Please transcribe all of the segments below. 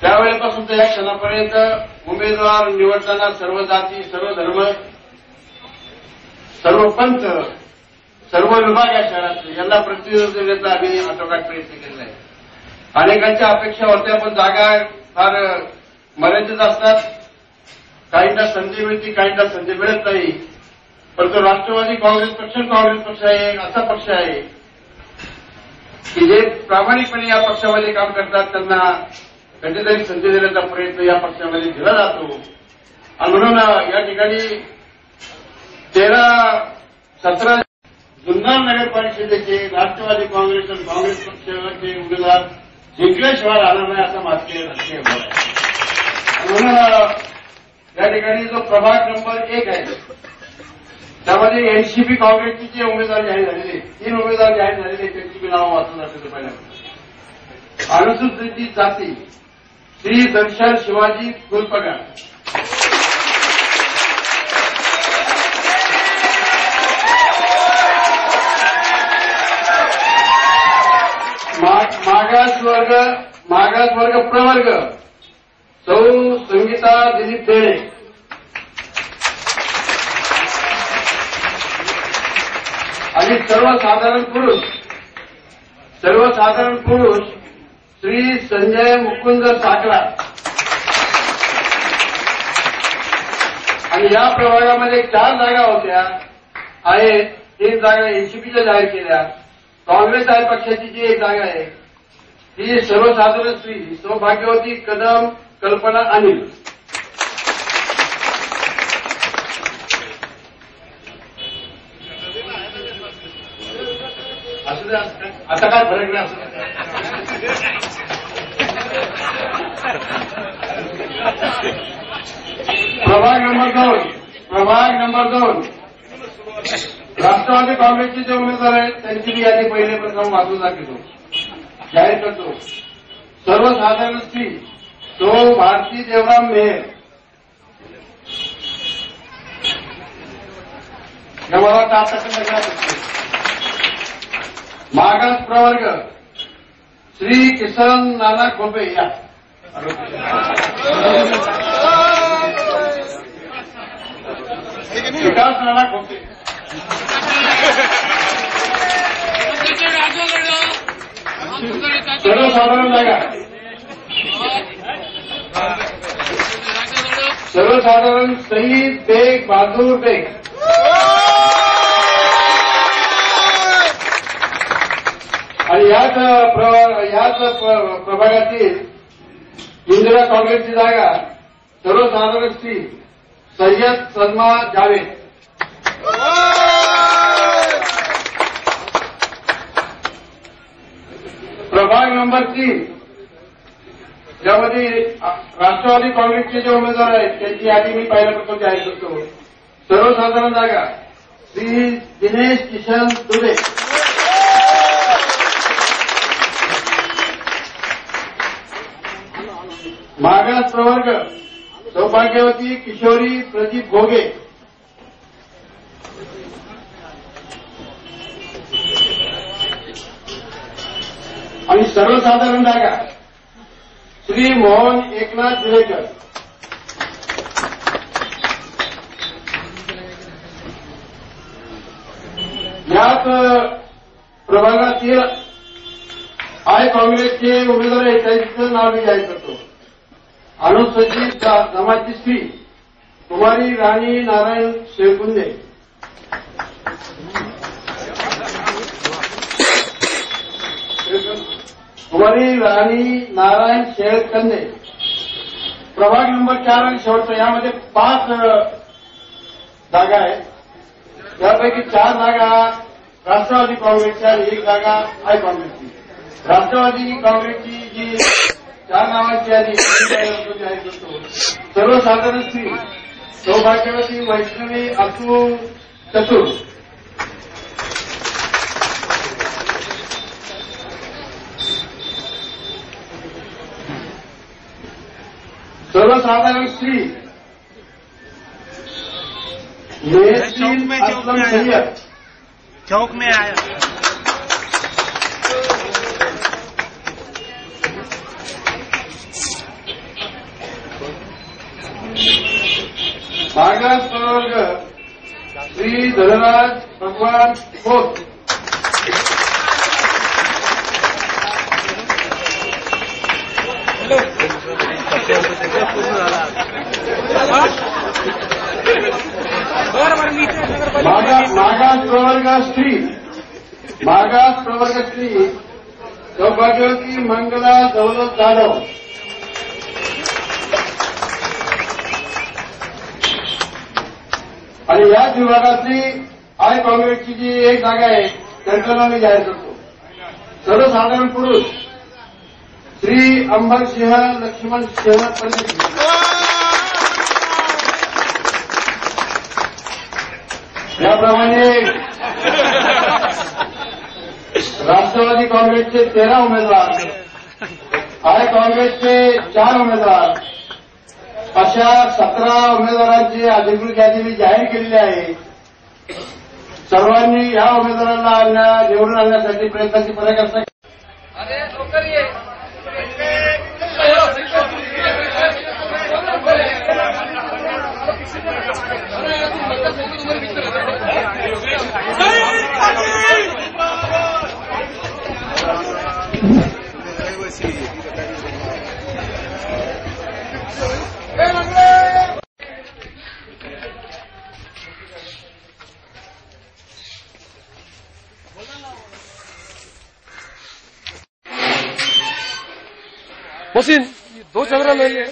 त्यावेळेपासून तर या क्षणापर्यंत उमेदवार निवडताना सर्व जाती, सर्व धर्म, सर्व पंथ, सर्व विभाग या शहरातले यांना प्रतिनिधित्व देण्याचा आम्ही आटोकाट प्रयत्न केला आहे. अनेकांच्या अपेक्षा होत्या, पण जागा फार मर्यादित असतात. काहींना संधी मिळते, काहींना संधी मिळत नाही. परंतु राष्ट्रवादी काँग्रेस पक्ष आहे, असा पक्ष आहे की जे प्रामाणिकपणे या पक्षामध्ये काम करतात, त्यांना कधीतरी संधी देण्याचा प्रयत्न या पक्षामध्ये दिला जातो. आणि म्हणून या ठिकाणी 13-17 जुन्नर नगर परिषदेचे राष्ट्रवादी काँग्रेस आणि काँग्रेस पक्षाचे उमेदवार जिंकल्याशिवाय राहणार नाही, असा माझे राजकीय भाव आहे. म्हणून या ठिकाणी जो प्रभाग नंबर 1 आहे त्यामध्ये एनसीपी काँग्रेसचे जे उमेदवार जाहीर झालेले, 3 उमेदवार जाहीर झालेले, त्यांची नावं वाचून जाते. पहिल्या अनुसूचित जाती श्री दर्शन शिवाजी फुलपगार, मागास वर्ग प्रवर्ग सौ संगीता दिलीप देणे, आणि सर्वसाधारण पुरुष श्री संजय मुकुंद साकरा. आणि या प्रभागामध्ये 4 जागा होत्या आहेत. 3 जागा एनसीपीच्या जाहीर केल्या. काँग्रेस आहे पक्षाची जी 1 जागा आहे ती सर्वसाधारण स्त्री सौभाग्यवती कदम कल्पना अनिल. आता काय फरक नाही असं. प्रभाग नंबर 2 राष्ट्रवादी काँग्रेसचे जे उमेदवार आहेत त्यांची मी यादी पहिले प्रथम वाचून दाखवतो, जाहीर करतो. सर्वसाधारण स्त्री सौ भारती देवराम मेहर. या मला 4% मागास प्रवर्ग श्री किसन नाना खोपे या. विकास नाना खोपे. सर्वसाधारण जागा सर्वसाधारण शहीद बेग बहादूर बेग. आणि याच प्रभागातील इंदिरा काँग्रेसची जागा सर्वसाधारण स्त्री सय्यद सलमा जावेद. प्रभाग नंबर 3 ज्यामध्ये राष्ट्रवादी काँग्रेसचे जे उमेदवार आहेत त्यांची यादी मी पहिल्यापासून जाहीर करतो. सर्वसाधारण जागा श्री दिनेश किशन दुबे. मागास प्रवर्ग सौभाग्यवती किशोरी प्रदीप घोगे. आणि सर्वसाधारण जागा श्री मोहन एकनाथ जुलेकर. याच प्रभागातील आय काँग्रेसचे उमेदवार आहेत त्यांचं नाव मी जाहीर करतो. अनुसूचित जमाती स्त्री कुमारी राणी नारायण शेळकुंदे. प्रभाग नंबर 4 आणि शेवटचा यामध्ये 5 जागा आहेत. त्यापैकी 4 जागा राष्ट्रवादी काँग्रेसच्या आणि 1 जागा आय काँग्रेसची. राष्ट्रवादी काँग्रेसची जी 4 नावांची यादी जाहीर करतो. सर्वसाधारण स्त्री सौभाग्यवती वैष्णवी असू चतुर. सर्वसाधारण स्त्री चौक में आया. मागास प्रवर्ग श्री धनराज भगवान खोत. मागास प्रवर्ग श्री सौभाग्यवती मंगला दौलत जाधव. आणि याच विभागातली आय काँग्रेसची जी एक जागा आहे त्यांचं नाव मी जाहीर करतो. सर्वसाधारण पुरुष श्री अंबरसिंह लक्ष्मण सिंह पंडित. याप्रमाणे राष्ट्रवादी काँग्रेसचे 13 उमेदवार, आय काँग्रेसचे 4 उमेदवार, अशा 17 उमेदवारांची अधिकृत यादी मी जाहीर केलेली आहे. सर्वांनी या उमेदवारांना निवडून आणण्यासाठी प्रयत्नाची पराकाष्ठा. मोहसिन 2 चमरा ले लिए.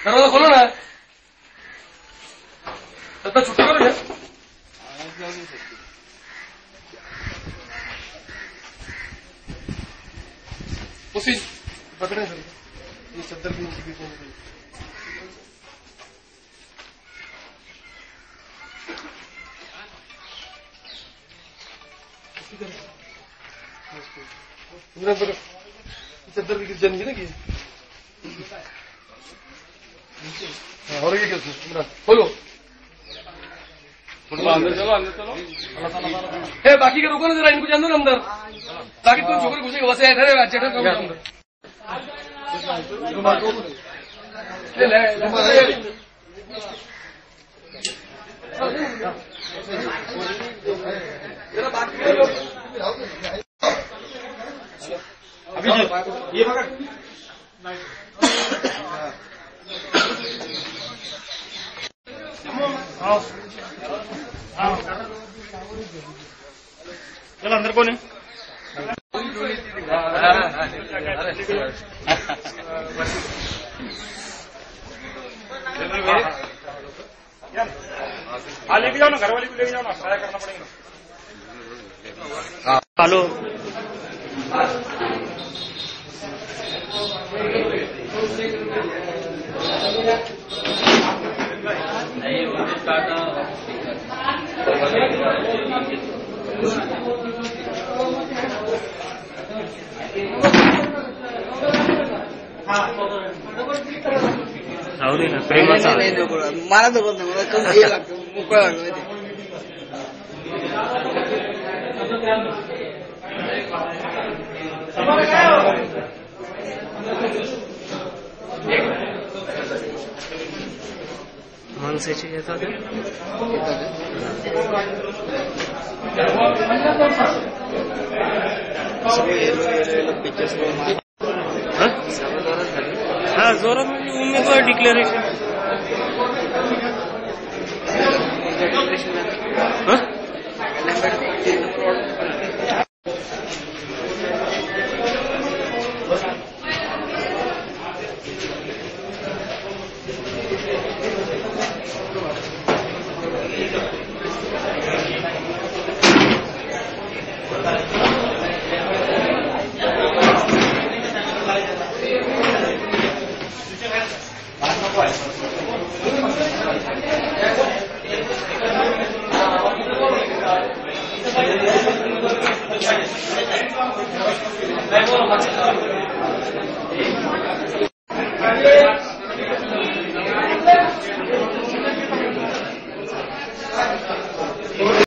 दरवाजा खोलो ना. आता छुट्टी करो यार. मोहसिन पकड़े सर ये चद्दर की नीचे भी इमरान पकड़. चद्दर की जन ना की और ये क्या इमरान खोलो. अंदर चलो अंदर चलो. हे बाकी के रुको ना जरा, इनको जान दो ना अंदर. बाकी तुम छोकरे घुसेंगे वैसे है ठहरे अच्छे ठहरे अंदर अभी ये पकड़. चलो अंदर कौन है. लेके जाओ ना, घर वाले को लेके जाओ ना, साया करना पड़ेगा. हेलो मला तर बोलतो मला कमी हे लागतं मोकळा लागतो. माणसाचे येतात हा जोरात म्हणजे उमेदवार डिक्लेरेशन.